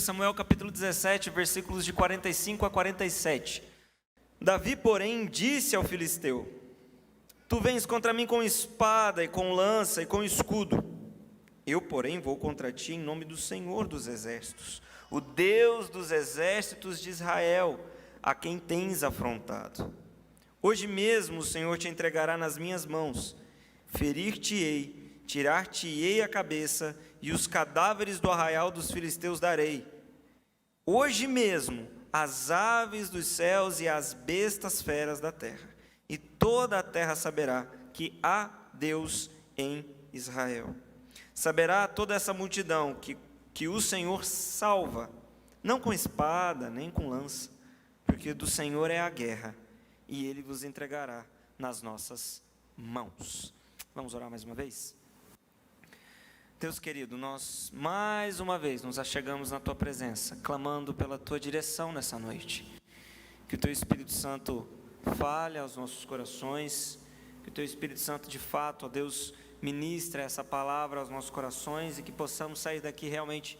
1 Samuel capítulo 17, versículos de 45 a 47. Davi, porém, disse ao filisteu: Tu vens contra mim com espada e com lança e com escudo. Eu, porém, vou contra ti em nome do Senhor dos exércitos, o Deus dos exércitos de Israel, a quem tens afrontado. Hoje mesmo o Senhor te entregará nas minhas mãos. Ferir-te-ei, tirar-te-ei a cabeça, e os cadáveres do arraial dos filisteus darei. Hoje mesmo as aves dos céus e as bestas feras da terra, e toda a terra saberá que há Deus em Israel. Saberá toda essa multidão que o Senhor salva, não com espada, nem com lança, porque do Senhor é a guerra, e Ele vos entregará nas nossas mãos. Vamos orar mais uma vez? Deus querido, nós mais uma vez nos achegamos na Tua presença, clamando pela Tua direção nessa noite. Que o Teu Espírito Santo fale aos nossos corações, que o Teu Espírito Santo de fato, ó Deus, ministre essa palavra aos nossos corações e que possamos sair daqui realmente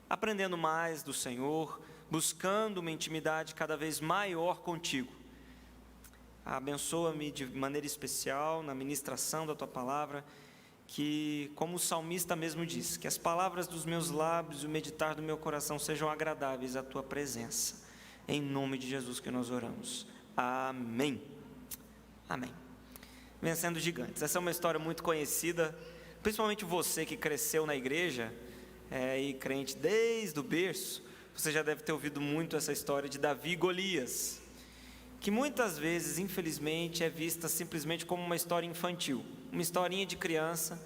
aprendendo mais do Senhor, buscando uma intimidade cada vez maior contigo. Abençoa-me de maneira especial na ministração da Tua palavra, que, como o salmista mesmo disse, que as palavras dos meus lábios e o meditar do meu coração sejam agradáveis à Tua presença. Em nome de Jesus que nós oramos. Amém. Amém. Vencendo gigantes. Essa é uma história muito conhecida, principalmente você que cresceu na igreja, e crente desde o berço, você já deve ter ouvido muito essa história de Davi e Golias, que muitas vezes, infelizmente, é vista simplesmente como uma história infantil, uma historinha de criança,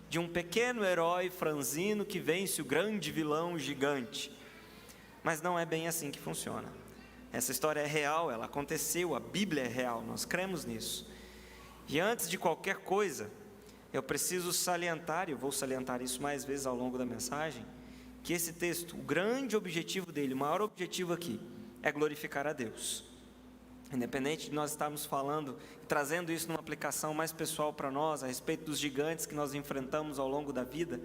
de um pequeno herói franzino que vence o grande vilão gigante. Mas não é bem assim que funciona. Essa história é real, ela aconteceu, a Bíblia é real, nós cremos nisso. E antes de qualquer coisa, eu preciso salientar, e eu vou salientar isso mais vezes ao longo da mensagem, que esse texto, o grande objetivo dele, o maior objetivo aqui, é glorificar a Deus. Independente de nós estarmos falando, trazendo isso numa aplicação mais pessoal para nós, a respeito dos gigantes que nós enfrentamos ao longo da vida,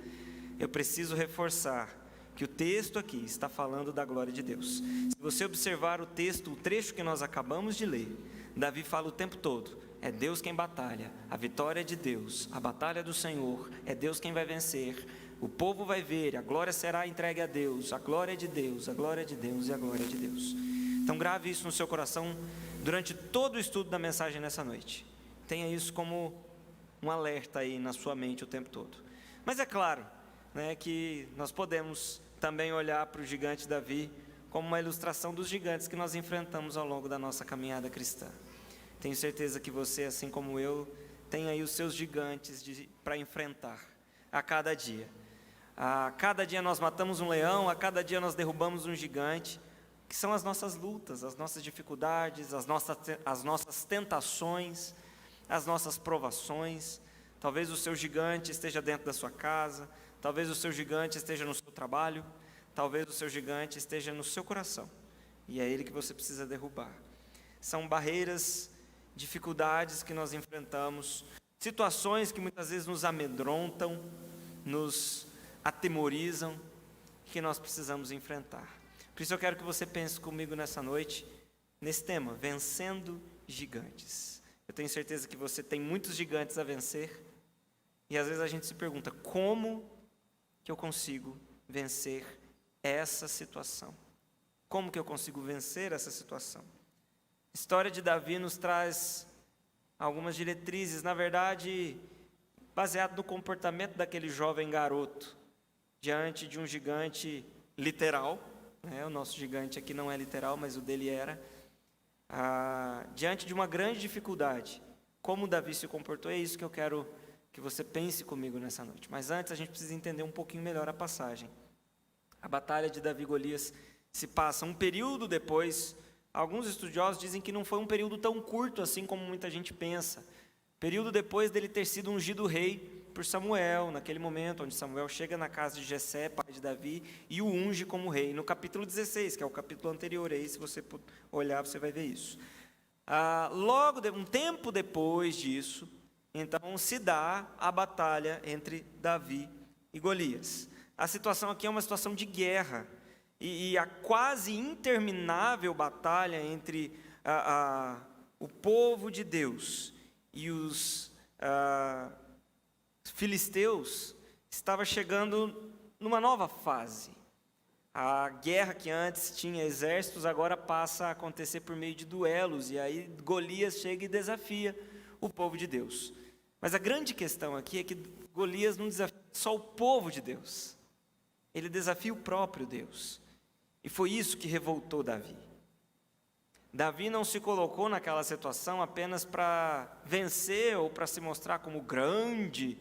eu preciso reforçar que o texto aqui está falando da glória de Deus. Se você observar o texto, o trecho que nós acabamos de ler, Davi fala o tempo todo, é Deus quem batalha, a vitória é de Deus, a batalha é do Senhor, é Deus quem vai vencer, o povo vai ver, a glória será entregue a Deus, a glória é de Deus, a glória é de Deus e a glória é de Deus. Então grave isso no seu coração durante todo o estudo da mensagem nessa noite. Tenha isso como um alerta aí na sua mente o tempo todo. Mas é claro, que nós podemos também olhar para o gigante Davi como uma ilustração dos gigantes que nós enfrentamos ao longo da nossa caminhada cristã. Tenho certeza que você, assim como eu, tem aí os seus gigantes para enfrentar a cada dia. A cada dia nós matamos um leão, a cada dia nós derrubamos um gigante, que são as nossas lutas, as nossas dificuldades, as nossas tentações, as nossas provações. Talvez o seu gigante esteja dentro da sua casa, talvez o seu gigante esteja no seu trabalho, talvez o seu gigante esteja no seu coração, e é ele que você precisa derrubar. São barreiras, dificuldades que nós enfrentamos, situações que muitas vezes nos amedrontam, nos atemorizam, que nós precisamos enfrentar. Por isso eu quero que você pense comigo nessa noite, nesse tema, vencendo gigantes. Eu tenho certeza que você tem muitos gigantes a vencer, e às vezes a gente se pergunta, como que eu consigo vencer essa situação? Como que eu consigo vencer essa situação? A história de Davi nos traz algumas diretrizes, na verdade, baseado no comportamento daquele jovem garoto, diante de um gigante literal, o nosso gigante aqui não é literal, mas o dele era, diante de uma grande dificuldade, como Davi se comportou, é isso que eu quero que você pense comigo nessa noite. Mas antes a gente precisa entender um pouquinho melhor a passagem. A batalha de Davi e Golias se passa um período depois. Alguns estudiosos dizem que não foi um período tão curto assim como muita gente pensa. Período depois dele ter sido ungido rei por Samuel, naquele momento onde Samuel chega na casa de Jessé, pai de Davi, e o unge como rei, no capítulo 16, que é o capítulo anterior, aí se você olhar você vai ver isso. Um tempo depois disso, então se dá a batalha entre Davi e Golias. A situação aqui é uma situação de guerra, e a quase interminável batalha entre o povo de Deus e os filisteus estava chegando numa nova fase. A guerra que antes tinha exércitos agora passa a acontecer por meio de duelos, e aí Golias chega e desafia o povo de Deus. Mas a grande questão aqui é que Golias não desafia só o povo de Deus, ele desafia o próprio Deus. E foi isso que revoltou Davi. Davi não se colocou naquela situação apenas para vencer ou para se mostrar como grande,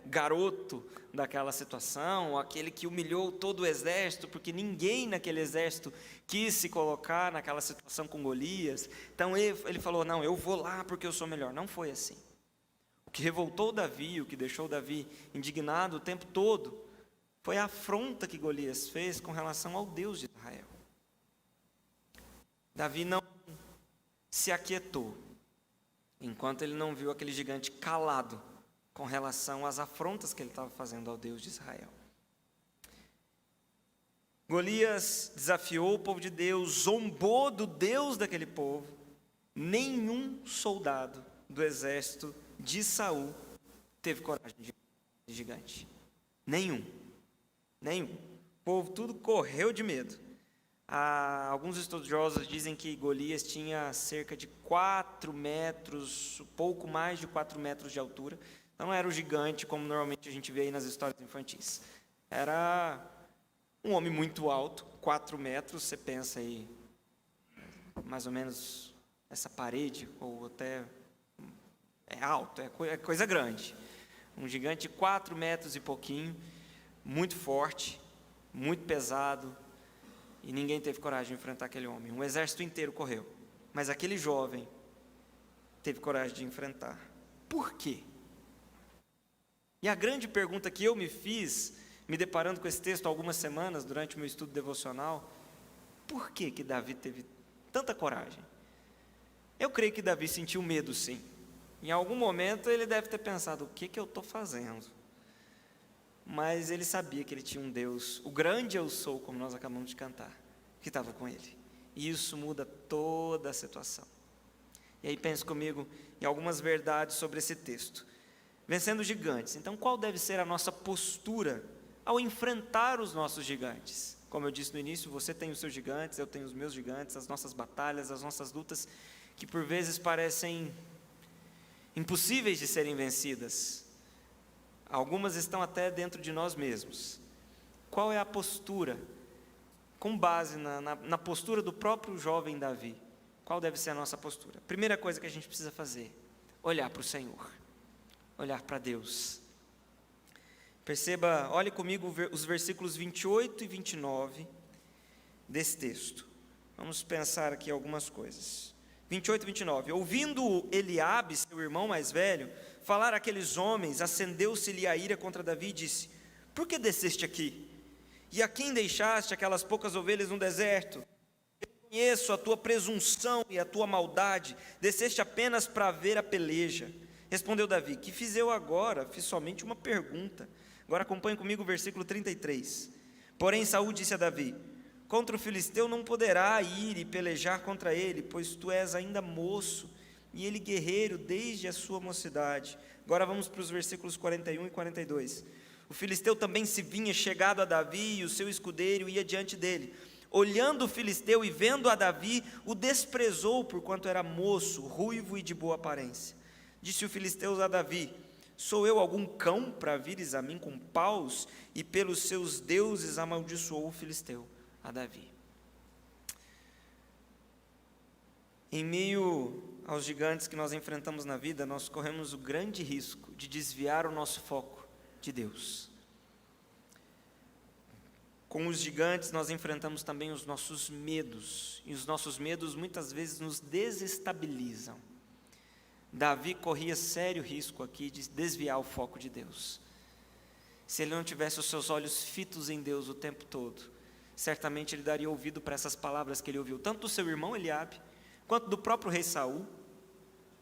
garoto daquela situação, aquele que humilhou todo o exército, porque ninguém naquele exército quis se colocar naquela situação com Golias. Então ele falou, não, eu vou lá porque eu sou melhor. Não foi assim. O que revoltou Davi, o que deixou Davi indignado o tempo todo, foi a afronta que Golias fez com relação ao Deus de Israel. Davi não se aquietou, enquanto ele não viu aquele gigante calado com relação às afrontas que ele estava fazendo ao Deus de Israel. Golias desafiou o povo de Deus, zombou do Deus daquele povo. Nenhum soldado do exército de Saul teve coragem de gigante. Nenhum. O povo tudo correu de medo. Alguns estudiosos dizem que Golias tinha cerca de 4 metros, pouco mais de 4 metros de altura. Não era um gigante como normalmente a gente vê aí nas histórias infantis. Era um homem muito alto, 4 metros, você pensa aí, mais ou menos essa parede, ou até, é alto, é coisa grande. Um gigante de 4 metros e pouquinho, muito forte, muito pesado, e ninguém teve coragem de enfrentar aquele homem. Um exército inteiro correu, mas aquele jovem teve coragem de enfrentar. Por quê? E a grande pergunta que eu me fiz, me deparando com esse texto há algumas semanas, durante o meu estudo devocional, por que Davi teve tanta coragem? Eu creio que Davi sentiu medo, sim. Em algum momento ele deve ter pensado, o que eu estou fazendo? Mas ele sabia que ele tinha um Deus, o grande eu sou, como nós acabamos de cantar, que estava com ele. E isso muda toda a situação. E aí pense comigo em algumas verdades sobre esse texto. Vencendo gigantes. Então, qual deve ser a nossa postura ao enfrentar os nossos gigantes? Como eu disse no início, você tem os seus gigantes, eu tenho os meus gigantes, as nossas batalhas, as nossas lutas, que por vezes parecem impossíveis de serem vencidas. Algumas estão até dentro de nós mesmos. Qual é a postura? Com base na postura do próprio jovem Davi, qual deve ser a nossa postura? Primeira coisa que a gente precisa fazer, olhar para o Senhor. Olhar para Deus. Perceba, olhe comigo os versículos 28 e 29 desse texto. Vamos pensar aqui algumas coisas. 28 e 29. Ouvindo Eliabe, seu irmão mais velho, falar àqueles homens, acendeu-se-lhe a ira contra Davi e disse, por que desceste aqui? E a quem deixaste aquelas poucas ovelhas no deserto? Eu conheço a tua presunção e a tua maldade, desceste apenas para ver a peleja. Respondeu Davi, que fiz eu agora? Fiz somente uma pergunta. Agora acompanhe comigo o versículo 33. Porém Saul disse a Davi, contra o filisteu não poderá ir e pelejar contra ele, pois tu és ainda moço, e ele guerreiro desde a sua mocidade. Agora vamos para os versículos 41 e 42. O filisteu também se vinha chegado a Davi, e o seu escudeiro ia diante dele. Olhando o filisteu e vendo a Davi, o desprezou, porquanto era moço, ruivo e de boa aparência. Disse o filisteu a Davi, sou eu algum cão para vires a mim com paus? E pelos seus deuses amaldiçoou o filisteu a Davi. Em meio aos gigantes que nós enfrentamos na vida, nós corremos o grande risco de desviar o nosso foco de Deus. Com os gigantes nós enfrentamos também os nossos medos, e os nossos medos muitas vezes nos desestabilizam. Davi corria sério risco aqui de desviar o foco de Deus. Se ele não tivesse os seus olhos fitos em Deus o tempo todo, certamente ele daria ouvido para essas palavras que ele ouviu, tanto do seu irmão Eliabe, quanto do próprio rei Saul,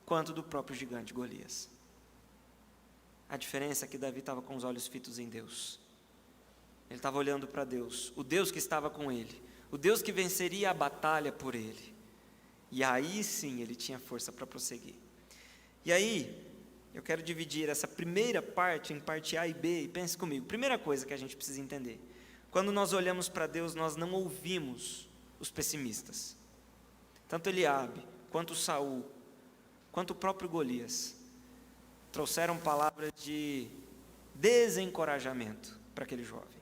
quanto do próprio gigante Golias. A diferença é que Davi estava com os olhos fitos em Deus. Ele estava olhando para Deus, o Deus que estava com ele, o Deus que venceria a batalha por ele. E aí sim ele tinha força para prosseguir. E aí, eu quero dividir essa primeira parte em parte A e B, e pense comigo. Primeira coisa que a gente precisa entender: quando nós olhamos para Deus, nós não ouvimos os pessimistas. Tanto Eliabe, quanto Saul, quanto o próprio Golias, trouxeram palavras de desencorajamento para aquele jovem.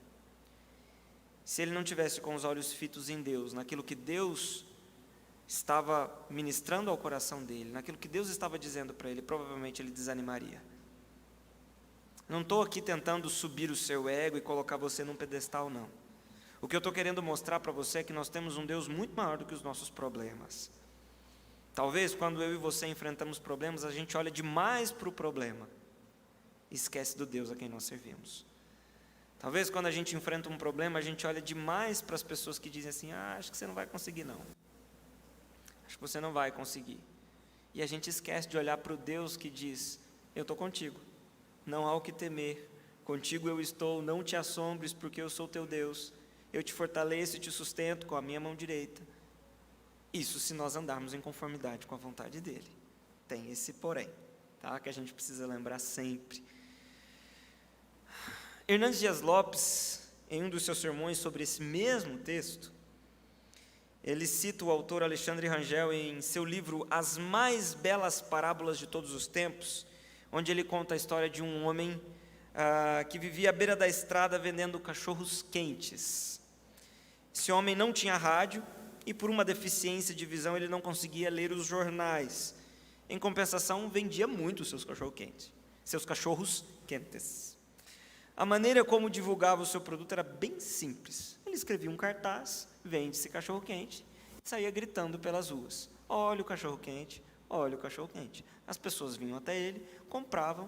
Se ele não tivesse com os olhos fitos em Deus, naquilo que Deus estava ministrando ao coração dele, naquilo que Deus estava dizendo para ele, provavelmente ele desanimaria. Não estou aqui tentando subir o seu ego e colocar você num pedestal, não. O que eu estou querendo mostrar para você é que nós temos um Deus muito maior do que os nossos problemas. Talvez quando eu e você enfrentamos problemas, a gente olha demais para o problema e esquece do Deus a quem nós servimos. Talvez quando a gente enfrenta um problema, a gente olha demais para as pessoas que dizem assim: acho que você não vai conseguir não. Acho que você não vai conseguir. E a gente esquece de olhar para o Deus que diz: eu estou contigo, não há o que temer, contigo eu estou, não te assombres, porque eu sou teu Deus, eu te fortaleço e te sustento com a minha mão direita. Isso se nós andarmos em conformidade com a vontade dele. Tem esse porém, tá? Que a gente precisa lembrar sempre. Hernandes Dias Lopes, em um dos seus sermões sobre esse mesmo texto, ele cita o autor Alexandre Rangel em seu livro As Mais Belas Parábolas de Todos os Tempos, onde ele conta a história de um homem que vivia à beira da estrada vendendo cachorros quentes. Esse homem não tinha rádio e, por uma deficiência de visão, ele não conseguia ler os jornais. Em compensação, vendia muito os seus cachorros quentes. A maneira como divulgava o seu produto era bem simples. Ele escrevia um cartaz: vende-se cachorro quente, e saía gritando pelas ruas: olha o cachorro quente, olha o cachorro quente. As pessoas vinham até ele, compravam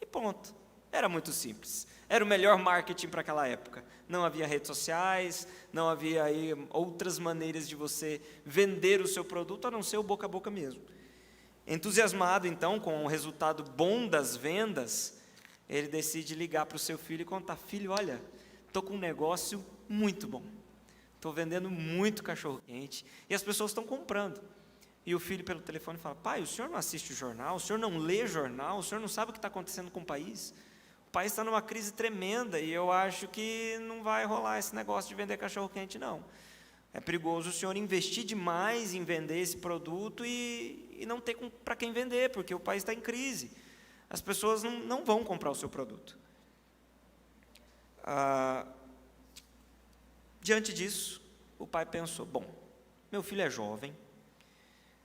e ponto. Era muito simples. Era o melhor marketing para aquela época. Não havia redes sociais, não havia aí outras maneiras de você vender o seu produto, a não ser o boca a boca mesmo. Entusiasmado então com o resultado bom das vendas, ele decide ligar para o seu filho e contar: filho, olha, estou com um negócio muito bom, estou vendendo muito cachorro quente e as pessoas estão comprando. E o filho pelo telefone fala: pai, o senhor não assiste o jornal, o senhor não lê jornal, o senhor não sabe o que está acontecendo com o país está numa crise tremenda e eu acho que não vai rolar esse negócio de vender cachorro quente não. É perigoso o senhor investir demais em vender esse produto e não ter para quem vender, porque o país está em crise. As pessoas não vão comprar o seu produto. Diante disso, o pai pensou: bom, meu filho é jovem,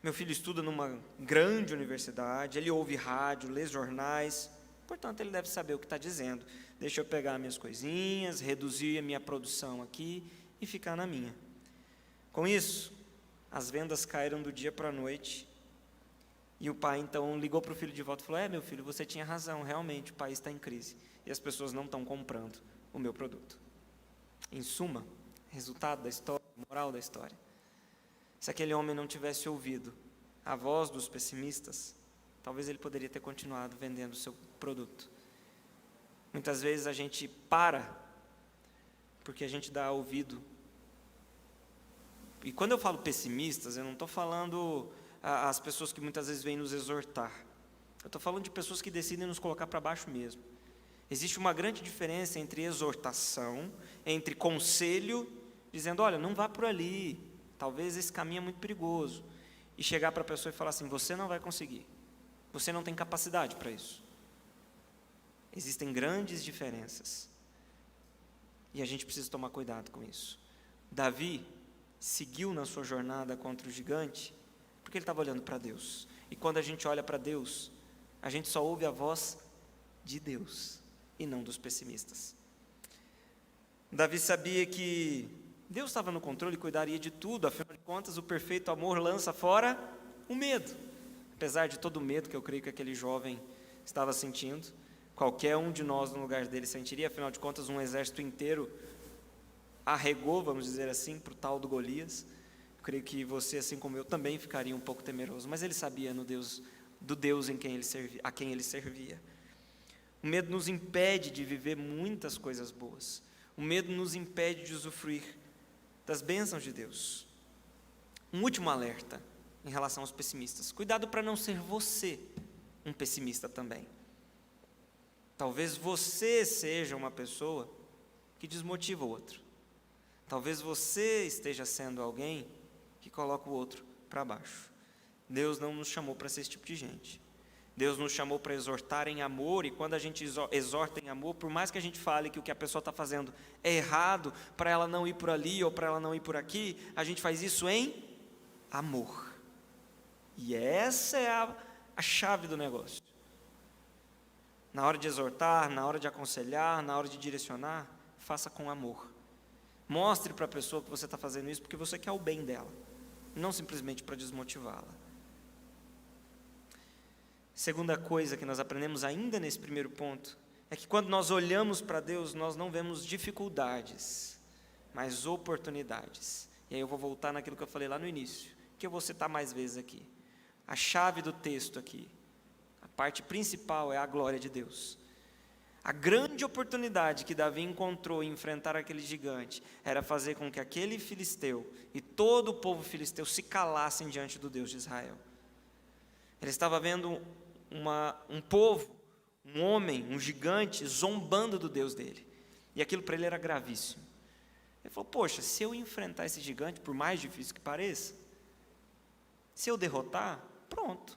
meu filho estuda numa grande universidade, ele ouve rádio, lê jornais, portanto ele deve saber o que está dizendo. Deixa eu pegar minhas coisinhas, reduzir a minha produção aqui e ficar na minha. Com isso, as vendas caíram do dia para a noite. E o pai então ligou para o filho de volta e falou: meu filho, você tinha razão, realmente o país está em crise e as pessoas não estão comprando o meu produto. Em suma, resultado da história, moral da história: se aquele homem não tivesse ouvido a voz dos pessimistas, talvez ele poderia ter continuado vendendo o seu produto. Muitas vezes a gente para porque a gente dá ouvido. E quando eu falo pessimistas, eu não estou falando as pessoas que muitas vezes vêm nos exortar. Eu estou falando de pessoas que decidem nos colocar para baixo mesmo. Existe uma grande diferença entre exortação, entre conselho, dizendo: olha, não vá por ali, talvez esse caminho é muito perigoso, e chegar para a pessoa e falar assim: você não vai conseguir, você não tem capacidade para isso. Existem grandes diferenças, e a gente precisa tomar cuidado com isso. Davi seguiu na sua jornada contra o gigante, porque ele estava olhando para Deus. E quando a gente olha para Deus, a gente só ouve a voz de Deus, e não dos pessimistas. Davi sabia que Deus estava no controle e cuidaria de tudo, afinal de contas, o perfeito amor lança fora o medo. Apesar de todo o medo que eu creio que aquele jovem estava sentindo, qualquer um de nós no lugar dele sentiria, afinal de contas, um exército inteiro arregou, vamos dizer assim, para o tal do Golias. Eu creio que você, assim como eu, também ficaria um pouco temeroso, mas ele sabia do Deus a quem ele servia. O medo nos impede de viver muitas coisas boas. O medo nos impede de usufruir das bênçãos de Deus. Um último alerta em relação aos pessimistas. Cuidado para não ser você um pessimista também. Talvez você seja uma pessoa que desmotiva o outro. Talvez você esteja sendo alguém que coloca o outro para baixo. Deus não nos chamou para ser esse tipo de gente. Deus nos chamou para exortar em amor, e quando a gente exorta em amor, por mais que a gente fale que o que a pessoa está fazendo é errado, para ela não ir por ali ou para ela não ir por aqui, a gente faz isso em amor. E essa é a chave do negócio. Na hora de exortar, na hora de aconselhar, na hora de direcionar, faça com amor. Mostre para a pessoa que você está fazendo isso porque você quer o bem dela, não simplesmente para desmotivá-la. Segunda coisa que nós aprendemos ainda nesse primeiro ponto, é que quando nós olhamos para Deus, nós não vemos dificuldades, mas oportunidades. E aí eu vou voltar naquilo que eu falei lá no início, que eu vou citar mais vezes aqui. A chave do texto aqui, a parte principal é a glória de Deus. A grande oportunidade que Davi encontrou em enfrentar aquele gigante, era fazer com que aquele filisteu e todo o povo filisteu se calassem diante do Deus de Israel. Ele estava vendo um povo, um homem, um gigante, zombando do Deus dele. E aquilo para ele era gravíssimo. Ele falou, poxa, se eu enfrentar esse gigante, por mais difícil que pareça, se eu derrotar, pronto.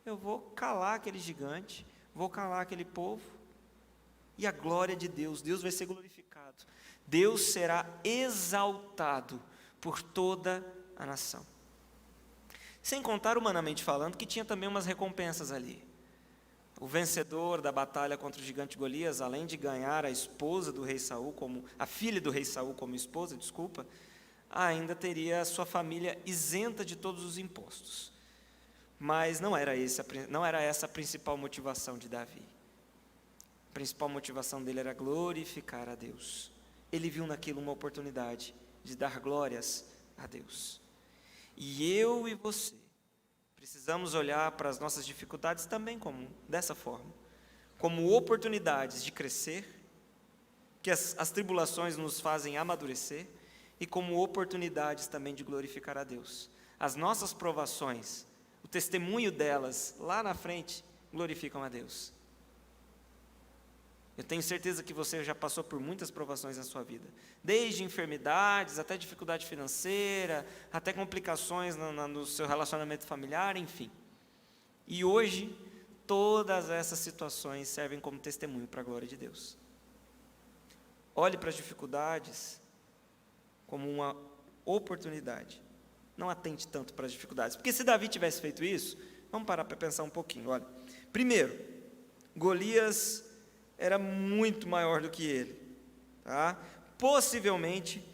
Eu vou calar aquele gigante, vou calar aquele povo, e a glória de Deus, Deus vai ser glorificado. Deus será exaltado por toda a nação. Sem contar, humanamente falando, que tinha também umas recompensas ali. O vencedor da batalha contra o gigante Golias, além de ganhar a esposa do rei Saul, a filha do rei Saul como esposa, ainda teria a sua família isenta de todos os impostos. Mas não era essa a principal motivação de Davi. A principal motivação dele era glorificar a Deus. Ele viu naquilo uma oportunidade de dar glórias a Deus. E eu e você precisamos olhar para as nossas dificuldades também dessa forma, como oportunidades de crescer, que as tribulações nos fazem amadurecer, e como oportunidades também de glorificar a Deus. As nossas provações, o testemunho delas lá na frente, glorificam a Deus. Eu tenho certeza que você já passou por muitas provações na sua vida, desde enfermidades, até dificuldade financeira, até complicações no seu relacionamento familiar, enfim. E hoje, todas essas situações servem como testemunho para a glória de Deus. Olhe para as dificuldades como uma oportunidade. Não atente tanto para as dificuldades, porque se Davi tivesse feito isso, vamos parar para pensar um pouquinho. Olha, primeiro, Golias era muito maior do que ele, tá? Possivelmente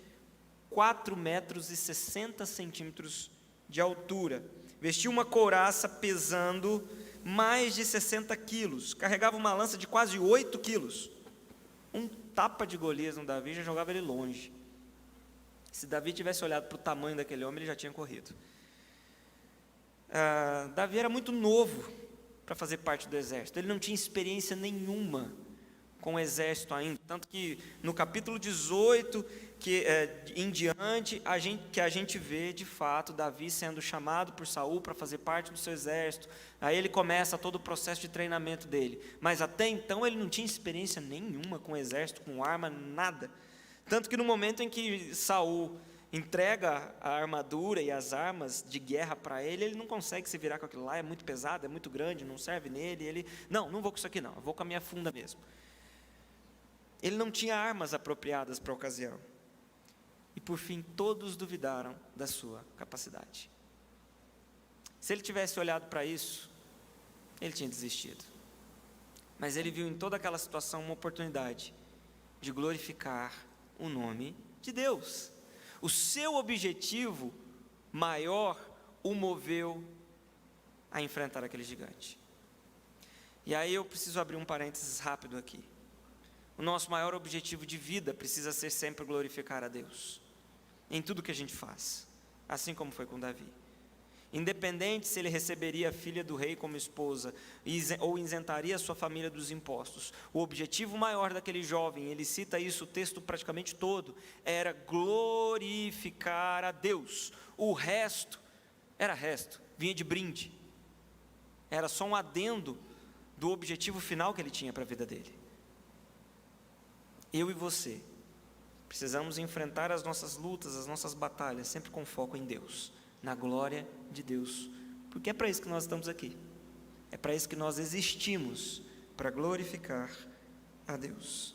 4,60 metros de altura, vestia uma couraça pesando mais de 60 quilos, carregava uma lança de quase 8 quilos, um tapa de Golias no Davi já jogava ele longe. Se Davi tivesse olhado para o tamanho daquele homem, ele já tinha corrido. Davi era muito novo para fazer parte do exército, ele não tinha experiência nenhuma com o exército ainda, tanto que no capítulo 18 em diante, que a gente vê de fato Davi sendo chamado por Saul para fazer parte do seu exército. Aí ele começa todo o processo de treinamento dele, mas até então ele não tinha experiência nenhuma com o exército, com arma, nada, tanto que no momento em que Saul entrega a armadura e as armas de guerra para ele, ele não consegue se virar com aquilo lá, é muito pesado, é muito grande, não serve nele, ele, não vou com isso aqui não, eu vou com a minha funda mesmo. Ele não tinha armas apropriadas para a ocasião. E por fim, todos duvidaram da sua capacidade. Se ele tivesse olhado para isso, ele tinha desistido. Mas ele viu em toda aquela situação uma oportunidade de glorificar o nome de Deus. O seu objetivo maior o moveu a enfrentar aquele gigante. E aí eu preciso abrir um parênteses rápido aqui. O nosso maior objetivo de vida precisa ser sempre glorificar a Deus, em tudo que a gente faz, assim como foi com Davi. Independente se ele receberia a filha do rei como esposa ou isentaria a sua família dos impostos, o objetivo maior daquele jovem, ele cita isso o texto praticamente todo, era glorificar a Deus. O resto, vinha de brinde. Era só um adendo do objetivo final que ele tinha para a vida dele. Eu e você precisamos enfrentar as nossas lutas, as nossas batalhas, sempre com foco em Deus, na glória de Deus, porque é para isso que nós estamos aqui, é para isso que nós existimos, para glorificar a Deus.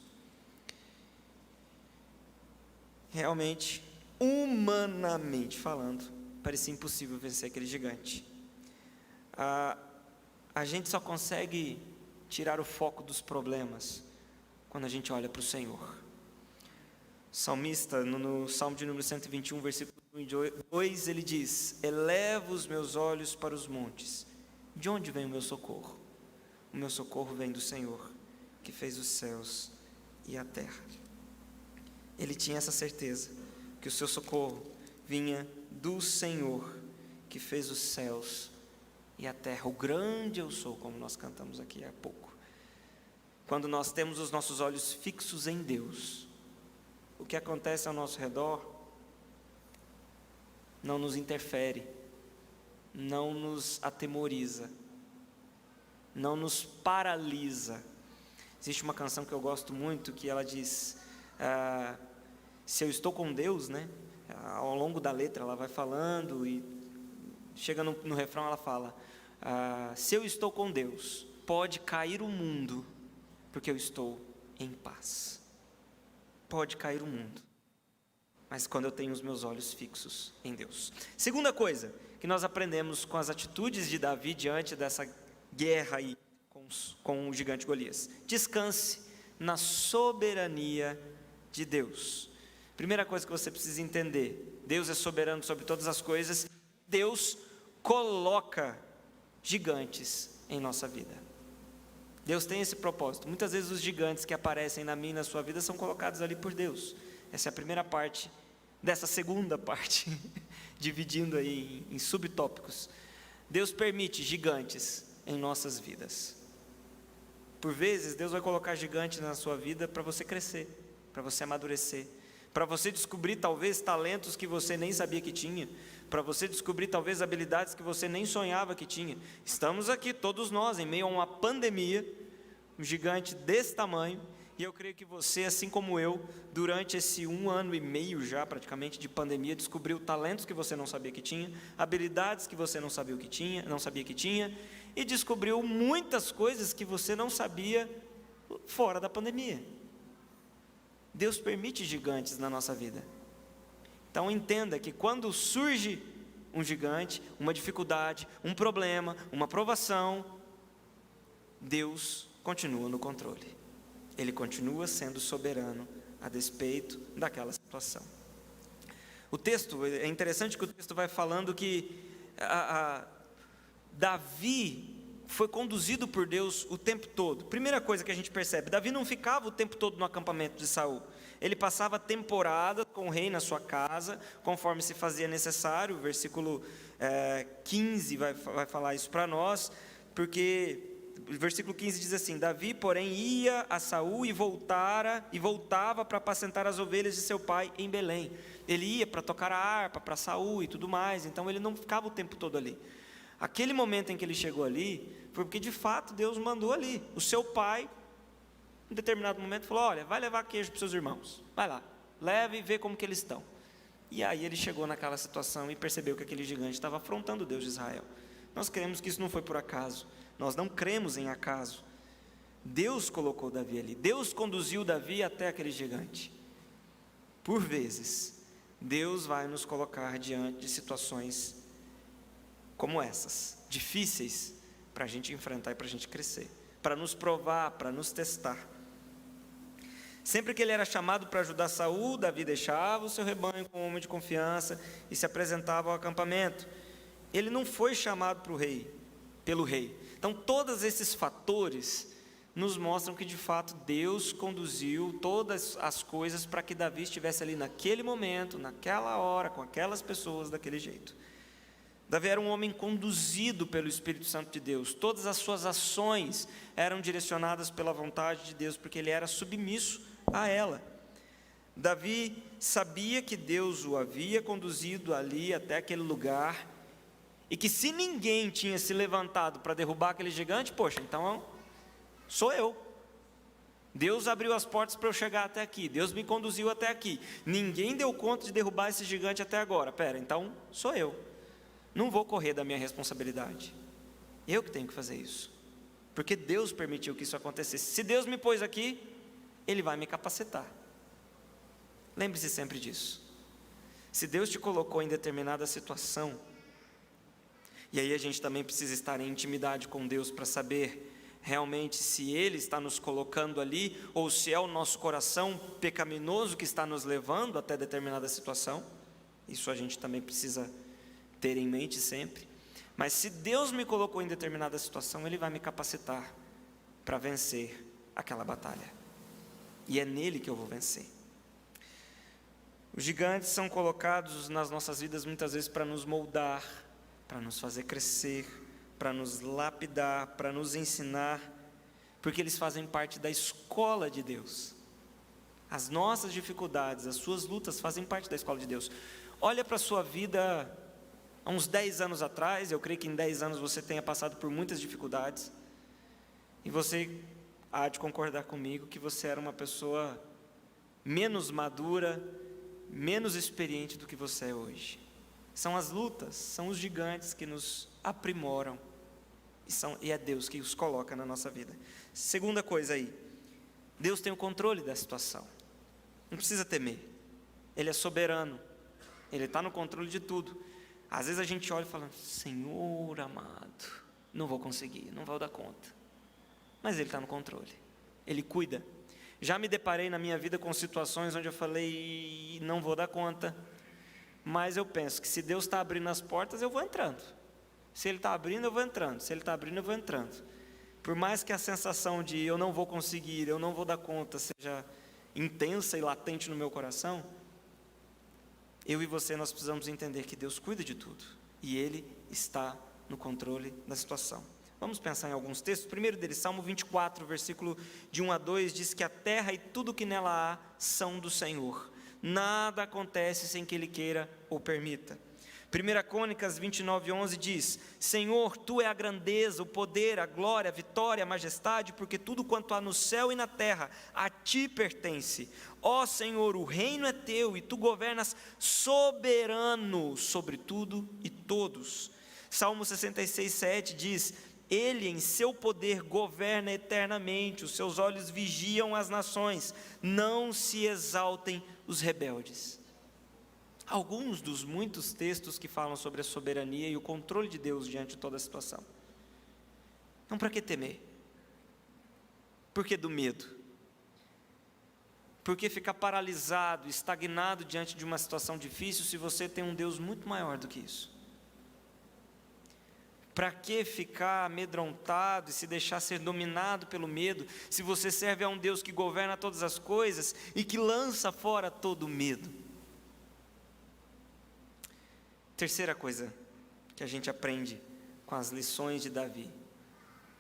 Realmente, humanamente falando, parecia impossível vencer aquele gigante. A gente só consegue tirar o foco dos problemas quando a gente olha para o Senhor. O salmista, no Salmo de número 121, versículo 1 e 2, ele diz: elevo os meus olhos para os montes. De onde vem o meu socorro? O meu socorro vem do Senhor, que fez os céus e a terra. Ele tinha essa certeza, que o seu socorro vinha do Senhor, que fez os céus e a terra. O grande eu sou, como nós cantamos aqui há pouco. Quando nós temos os nossos olhos fixos em Deus, o que acontece ao nosso redor não nos interfere, não nos atemoriza, não nos paralisa. Existe uma canção que eu gosto muito, que ela diz, se eu estou com Deus, né? Ao longo da letra ela vai falando e chega no refrão ela fala, se eu estou com Deus, pode cair o mundo, porque eu estou em paz. Pode cair o mundo, mas quando eu tenho os meus olhos fixos em Deus. Segunda coisa que nós aprendemos com as atitudes de Davi diante dessa guerra aí com o gigante Golias: descanse na soberania de Deus. Primeira coisa que você precisa entender: Deus é soberano sobre todas as coisas. Deus coloca gigantes em nossa vida. Deus tem esse propósito. Muitas vezes os gigantes que aparecem na minha e na sua vida são colocados ali por Deus. Essa é a primeira parte dessa segunda parte, dividindo aí em subtópicos. Deus permite gigantes em nossas vidas. Por vezes, Deus vai colocar gigantes na sua vida para você crescer, para você amadurecer, para você descobrir talvez talentos que você nem sabia que tinha, para você descobrir talvez habilidades que você nem sonhava que tinha. Estamos aqui todos nós em meio a uma pandemia, um gigante desse tamanho, e eu creio que você, assim como eu, durante esse 1 ano e meio já praticamente de pandemia, descobriu talentos que você não sabia que tinha, habilidades que você não sabia que tinha, e descobriu muitas coisas que você não sabia fora da pandemia. Deus permite gigantes na nossa vida. Então entenda que quando surge um gigante, uma dificuldade, um problema, uma provação, Deus continua no controle. Ele continua sendo soberano a despeito daquela situação. O texto, é interessante que o texto vai falando que Davi foi conduzido por Deus o tempo todo. Primeira coisa que a gente percebe: Davi não ficava o tempo todo no acampamento de Saul. Ele passava temporadas com o rei na sua casa, conforme se fazia necessário. O versículo 15 vai falar isso para nós, porque o versículo 15 diz assim: Davi, porém, ia a Saul e voltava para apacentar as ovelhas de seu pai em Belém. Ele ia para tocar a harpa para Saul e tudo mais, então ele não ficava o tempo todo ali. Aquele momento em que ele chegou ali, foi porque de fato Deus mandou ali. O seu pai, em determinado momento, falou: olha, vai levar queijo para os seus irmãos, vai lá, leva e vê como que eles estão. E aí ele chegou naquela situação e percebeu que aquele gigante estava afrontando o Deus de Israel. Nós cremos que isso não foi por acaso, nós não cremos em acaso. Deus colocou Davi ali, Deus conduziu Davi até aquele gigante. Por vezes, Deus vai nos colocar diante de situações como essas, difíceis, para a gente enfrentar e para a gente crescer, para nos provar, para nos testar. Sempre que ele era chamado para ajudar Saul, Davi deixava o seu rebanho com um homem de confiança e se apresentava ao acampamento. Ele não foi chamado pelo rei. Então todos esses fatores nos mostram que de fato Deus conduziu todas as coisas para que Davi estivesse ali naquele momento, naquela hora, com aquelas pessoas daquele jeito. Davi era um homem conduzido pelo Espírito Santo de Deus. Todas as suas ações eram direcionadas pela vontade de Deus, porque ele era submisso a ela. Davi sabia que Deus o havia conduzido ali até aquele lugar, e que se ninguém tinha se levantado para derrubar aquele gigante, poxa, então sou eu. Deus abriu as portas para eu chegar até aqui, Deus me conduziu até aqui, ninguém deu conta de derrubar esse gigante até agora, então sou eu, não vou correr da minha responsabilidade, eu que tenho que fazer isso, porque Deus permitiu que isso acontecesse. Se Deus me pôs aqui, Ele vai me capacitar. Lembre-se sempre disso. Se Deus te colocou em determinada situação, e aí a gente também precisa estar em intimidade com Deus para saber realmente se Ele está nos colocando ali, ou se é o nosso coração pecaminoso que está nos levando até determinada situação. Isso a gente também precisa ter em mente sempre. Mas se Deus me colocou em determinada situação, Ele vai me capacitar para vencer aquela batalha, e é nele que eu vou vencer. Os gigantes são colocados nas nossas vidas muitas vezes para nos moldar, para nos fazer crescer, para nos lapidar, para nos ensinar, porque eles fazem parte da escola de Deus. As nossas dificuldades, as suas lutas fazem parte da escola de Deus. Olha para a sua vida há uns 10 anos atrás, eu creio que em 10 anos você tenha passado por muitas dificuldades, e você há de concordar comigo que você era uma pessoa menos madura, menos experiente do que você é hoje. São as lutas, são os gigantes que nos aprimoram, e é Deus que os coloca na nossa vida. Segunda coisa aí, Deus tem o controle da situação, não precisa temer, Ele é soberano, Ele está no controle de tudo. Às vezes a gente olha e fala: Senhor amado, não vou conseguir, não vou dar conta, mas Ele está no controle, Ele cuida. Já me deparei na minha vida com situações onde eu falei: não vou dar conta, mas eu penso que se Deus está abrindo as portas, eu vou entrando. Se Ele está abrindo, eu vou entrando. Se Ele está abrindo, eu vou entrando. Por mais que a sensação de eu não vou conseguir, eu não vou dar conta, seja intensa e latente no meu coração, eu e você, nós precisamos entender que Deus cuida de tudo, e Ele está no controle da situação. Vamos pensar em alguns textos. O primeiro deles, Salmo 24, versículo de 1 a 2, diz que a terra e tudo que nela há são do Senhor. Nada acontece sem que Ele queira ou permita. 1 Crônicas 29, 11 diz: Senhor, Tu é a grandeza, o poder, a glória, a vitória, a majestade, porque tudo quanto há no céu e na terra a Ti pertence. Ó Senhor, o reino é Teu e Tu governas soberano sobre tudo e todos. Salmo 66, 7 diz: Ele em seu poder governa eternamente, os seus olhos vigiam as nações, não se exaltem os rebeldes. Alguns dos muitos textos que falam sobre a soberania e o controle de Deus diante de toda a situação. Então, para que temer? Por que do medo? Por que ficar paralisado, estagnado diante de uma situação difícil, se você tem um Deus muito maior do que isso? Para que ficar amedrontado e se deixar ser dominado pelo medo, se você serve a um Deus que governa todas as coisas e que lança fora todo medo? Terceira coisa que a gente aprende com as lições de Davi,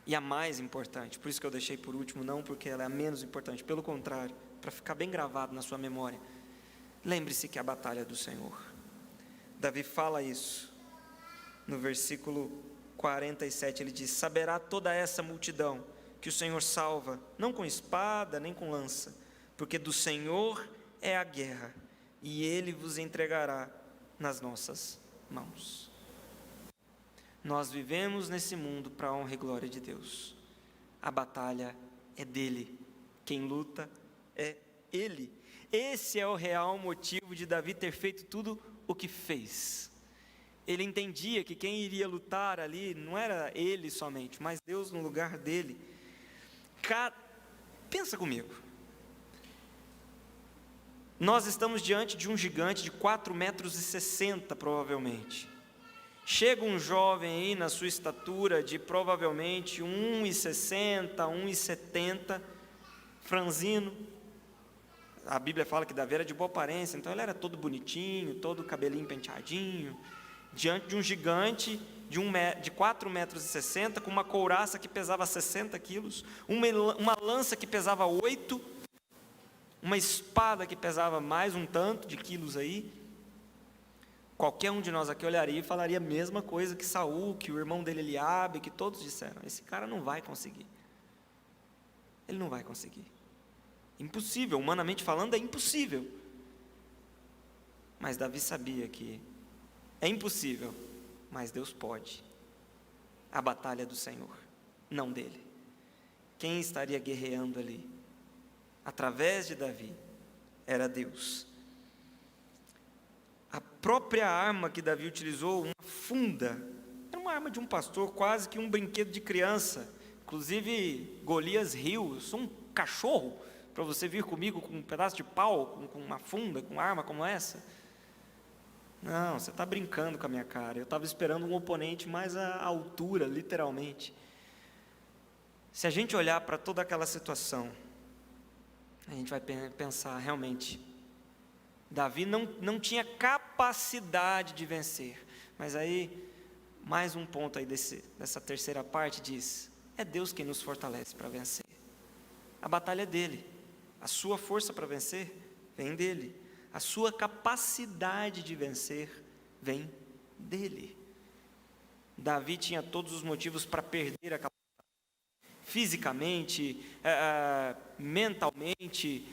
e a mais importante, por isso que eu deixei por último, não porque ela é a menos importante, pelo contrário, para ficar bem gravado na sua memória: lembre-se que a batalha é do Senhor. Davi fala isso no versículo 47, ele diz: saberá toda essa multidão que o Senhor salva, não com espada nem com lança, porque do Senhor é a guerra, e Ele vos entregará nas nossas mãos. Nós vivemos nesse mundo para a honra e glória de Deus. A batalha é dele, quem luta é Ele. Esse é o real motivo de Davi ter feito tudo o que fez. Ele entendia que quem iria lutar ali não era ele somente, mas Deus no lugar dele. Pensa comigo. Nós estamos diante de um gigante de 4,60 metros, provavelmente. Chega um jovem aí na sua estatura de provavelmente 1,60, 1,70, franzino. A Bíblia fala que Davi era de boa aparência, então ele era todo bonitinho, todo cabelinho penteadinho. diante de um gigante de 4,60 metros, com uma couraça que pesava 60 quilos, uma lança que pesava 8, uma espada que pesava mais um tanto de quilos aí. Qualquer um de nós aqui olharia e falaria a mesma coisa que Saul, que o irmão dele Eliabe, que todos disseram: esse cara não vai conseguir. Ele não vai conseguir. Impossível, humanamente falando, é impossível. Mas Davi sabia que é impossível, mas Deus pode. A batalha é do Senhor, não dele. Quem estaria guerreando ali, através de Davi, era Deus. A própria arma que Davi utilizou, uma funda, era uma arma de um pastor, quase que um brinquedo de criança. Inclusive, Golias riu: eu sou um cachorro para você vir comigo com um pedaço de pau, com uma funda, com uma arma como essa? Não, você está brincando com a minha cara. Eu estava esperando um oponente mais à altura, literalmente. Se a gente olhar para toda aquela situação, a gente vai pensar, realmente, Davi não tinha capacidade de vencer. Mas aí, mais um ponto aí dessa terceira parte diz: é Deus quem nos fortalece para vencer. A batalha é dele. A sua força para vencer vem dele. A sua capacidade de vencer vem dele. Davi tinha todos os motivos para perder aquela batalha. Fisicamente, mentalmente,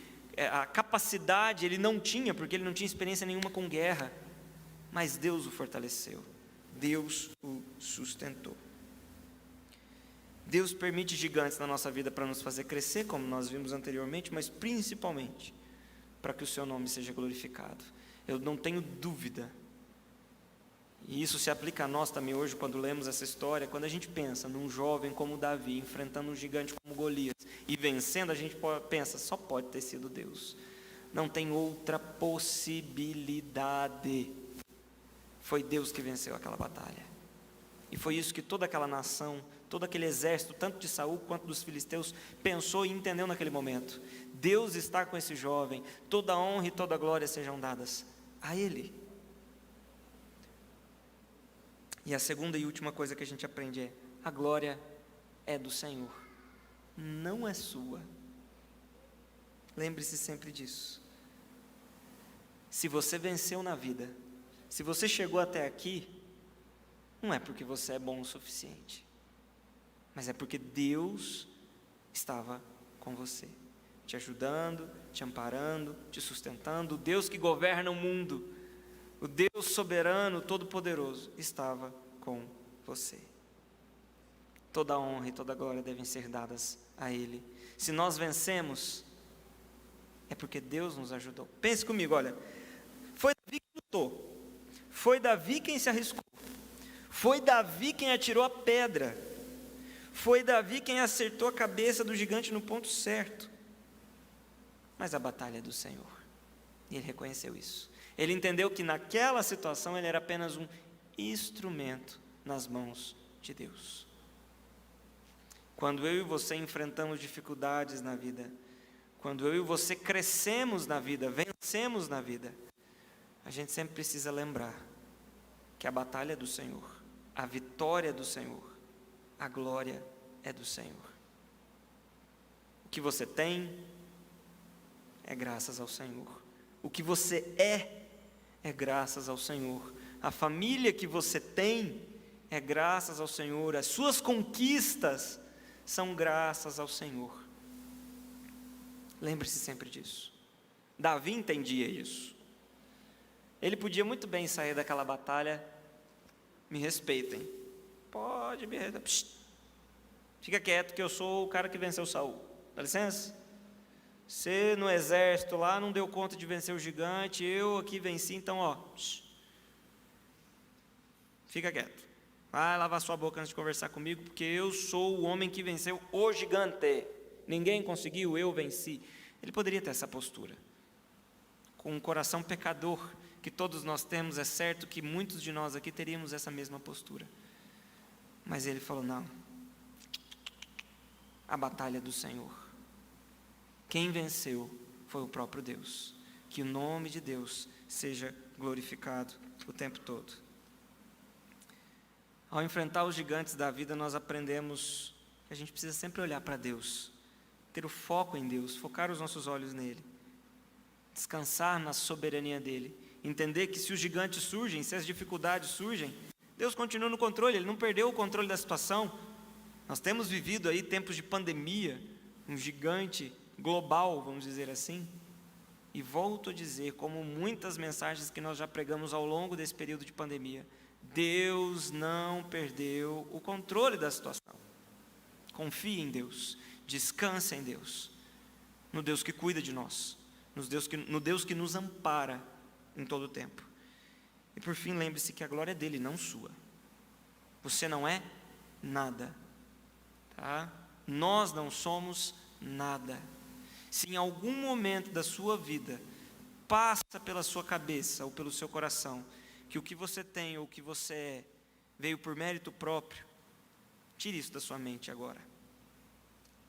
a capacidade ele não tinha, porque ele não tinha experiência nenhuma com guerra. Mas Deus o fortaleceu. Deus o sustentou. Deus permite gigantes na nossa vida para nos fazer crescer, como nós vimos anteriormente, mas principalmente para que o seu nome seja glorificado. Eu não tenho dúvida, e isso se aplica a nós também hoje, quando lemos essa história, quando a gente pensa num jovem como Davi, enfrentando um gigante como Golias, e vencendo, a gente pensa: só pode ter sido Deus. Não tem outra possibilidade. Foi Deus que venceu aquela batalha. E foi isso que toda aquela nação, todo aquele exército, tanto de Saul quanto dos filisteus, pensou e entendeu naquele momento. Deus está com esse jovem, toda a honra e toda a glória sejam dadas a ele. E a segunda e última coisa que a gente aprende é: a glória é do Senhor, não é sua. Lembre-se sempre disso. Se você venceu na vida, se você chegou até aqui, não é porque você é bom o suficiente, mas é porque Deus estava com você, te ajudando, te amparando, te sustentando. O Deus que governa o mundo, o Deus soberano, todo-poderoso, estava com você. Toda a honra e toda a glória devem ser dadas a Ele. Se nós vencemos, é porque Deus nos ajudou. Pense comigo, olha, foi Davi que lutou, foi Davi quem se arriscou, foi Davi quem atirou a pedra, foi Davi quem acertou a cabeça do gigante no ponto certo. Mas a batalha é do Senhor, e ele reconheceu isso. Ele entendeu que naquela situação ele era apenas um instrumento nas mãos de Deus. Quando eu e você enfrentamos dificuldades na vida, quando eu e você crescemos na vida, vencemos na vida, a gente sempre precisa lembrar que a batalha é do Senhor, a vitória é do Senhor, a glória é do Senhor. O que você tem é graças ao Senhor. O que você é graças ao Senhor. A família que você tem é graças ao Senhor. As suas conquistas são graças ao Senhor. Lembre-se sempre disso. Davi entendia isso. Ele podia muito bem sair daquela batalha: me respeitem. Pode me respeitar. Fica quieto que eu sou o cara que venceu Saul. Dá licença? Você no exército lá não deu conta de vencer o gigante, eu aqui venci, então fica quieto. Vai lavar sua boca antes de conversar comigo, porque eu sou o homem que venceu o gigante. Ninguém conseguiu, eu venci. Ele poderia ter essa postura. Com um coração pecador que todos nós temos, é certo que muitos de nós aqui teríamos essa mesma postura. Mas ele falou: não, a batalha é do Senhor. Quem venceu foi o próprio Deus. Que o nome de Deus seja glorificado o tempo todo. Ao enfrentar os gigantes da vida, nós aprendemos que a gente precisa sempre olhar para Deus, ter o foco em Deus, focar os nossos olhos nele, descansar na soberania dele, entender que se os gigantes surgem, se as dificuldades surgem, Deus continua no controle, Ele não perdeu o controle da situação. Nós temos vivido aí tempos de pandemia, um gigante global, vamos dizer assim, e volto a dizer, como muitas mensagens que nós já pregamos ao longo desse período de pandemia, Deus não perdeu o controle da situação. Confie em Deus, descanse em Deus, no Deus que cuida de nós, no Deus que nos ampara em todo o tempo. E por fim, lembre-se que a glória é dele, não sua. Você não é nada, tá? Nós não somos nada. Se em algum momento da sua vida passa pela sua cabeça ou pelo seu coração que o que você tem ou o que você é veio por mérito próprio, tire isso da sua mente agora.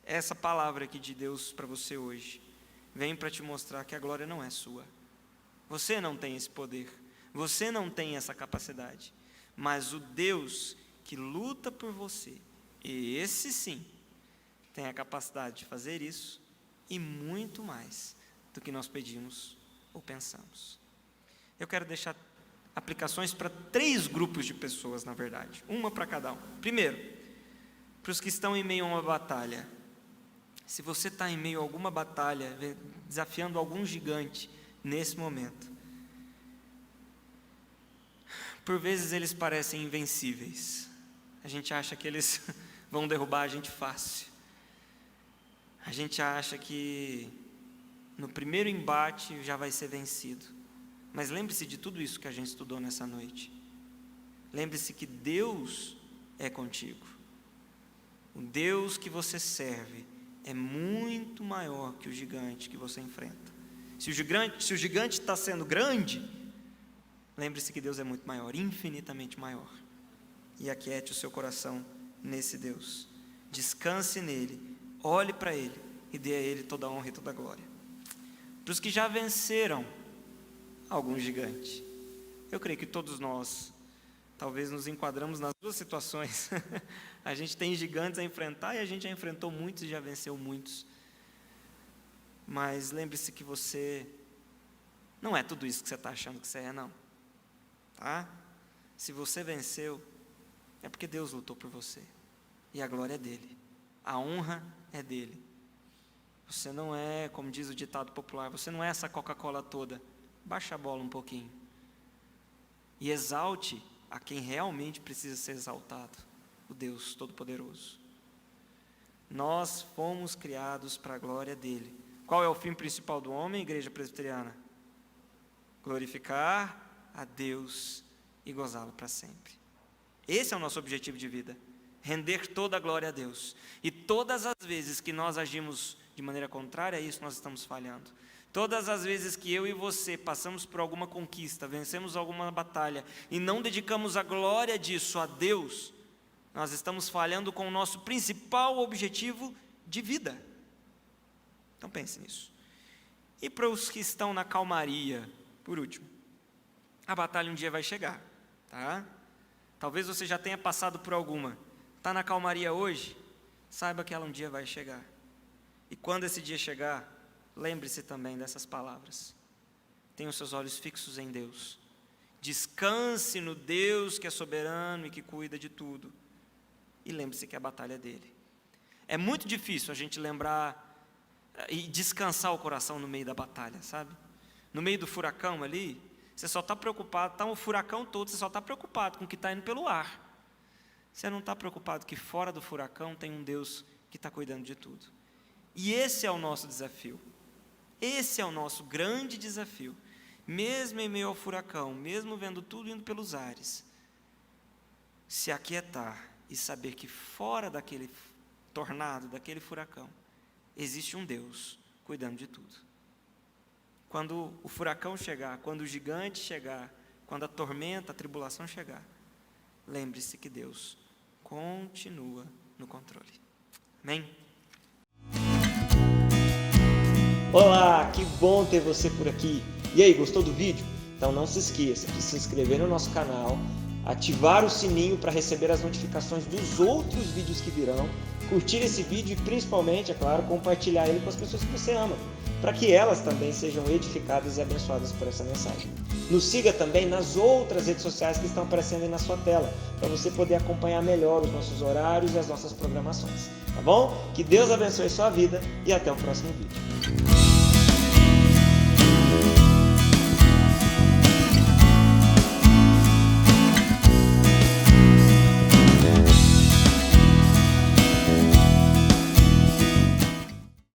Essa palavra aqui de Deus para você hoje vem para te mostrar que a glória não é sua. Você não tem esse poder, você não tem essa capacidade, mas o Deus que luta por você, e esse sim, tem a capacidade de fazer isso e muito mais do que nós pedimos ou pensamos. Eu quero deixar aplicações para 3 grupos de pessoas, na verdade, uma para cada um. Primeiro, para os que estão em meio a uma batalha. Se você está em meio a alguma batalha, desafiando algum gigante nesse momento, por vezes eles parecem invencíveis. A gente acha que eles vão derrubar a gente fácil. A gente acha que no primeiro embate já vai ser vencido. Mas lembre-se de tudo isso que a gente estudou nessa noite. Lembre-se que Deus é contigo. O Deus que você serve é muito maior que o gigante que você enfrenta. Se o gigante está sendo grande, lembre-se que Deus é muito maior, infinitamente maior. E aquiete o seu coração nesse Deus. Descanse nele, olhe para ele e dê a ele toda a honra e toda a glória. Para os que já venceram algum gigante, eu creio que todos nós talvez nos enquadramos nas 2 situações. A gente tem gigantes a enfrentar e a gente já enfrentou muitos e já venceu muitos. Mas lembre-se que você não é tudo isso que você está achando que você é, não. Tá? Se você venceu, é porque Deus lutou por você. E a glória é dele. A honra é dele. Você não é, como diz o ditado popular, você não é essa Coca-Cola toda. Baixa a bola um pouquinho. E exalte a quem realmente precisa ser exaltado, o Deus Todo-Poderoso. Nós fomos criados para a glória dele. Qual é o fim principal do homem, igreja presbiteriana? Glorificar a Deus e gozá-lo para sempre. Esse é o nosso objetivo de vida, render toda a glória a Deus. E todas as vezes que nós agimos de maneira contrária a isso, nós estamos falhando. Todas as vezes que eu e você passamos por alguma conquista, vencemos alguma batalha e não dedicamos a glória disso a Deus, nós estamos falhando com o nosso principal objetivo de vida. Então pense nisso. E para os que estão na calmaria, por último, a batalha um dia vai chegar, tá? Talvez você já tenha passado por alguma. Está na calmaria hoje? Saiba que ela um dia vai chegar. E quando esse dia chegar, lembre-se também dessas palavras. Tenha os seus olhos fixos em Deus. Descanse no Deus que é soberano e que cuida de tudo. E lembre-se que a batalha é dele. É muito difícil a gente lembrar e descansar o coração no meio da batalha, sabe? No meio do furacão ali, você só está preocupado, está um furacão todo, você só está preocupado com o que está indo pelo ar. Você não está preocupado que fora do furacão tem um Deus que está cuidando de tudo. E esse é o nosso desafio. Esse é o nosso grande desafio. Mesmo em meio ao furacão, mesmo vendo tudo indo pelos ares, se aquietar e saber que fora daquele tornado, daquele furacão, existe um Deus cuidando de tudo. Quando o furacão chegar, quando o gigante chegar, quando a tormenta, a tribulação chegar, lembre-se que Deus continua no controle. Amém? Olá, que bom ter você por aqui. E aí, gostou do vídeo? Então não se esqueça de se inscrever no nosso canal, ativar o sininho para receber as notificações dos outros vídeos que virão, curtir esse vídeo e principalmente, é claro, compartilhar ele com as pessoas que você ama, para que elas também sejam edificadas e abençoadas por essa mensagem. Nos siga também nas outras redes sociais que estão aparecendo aí na sua tela, para você poder acompanhar melhor os nossos horários e as nossas programações, tá bom? Que Deus abençoe sua vida e até o próximo vídeo.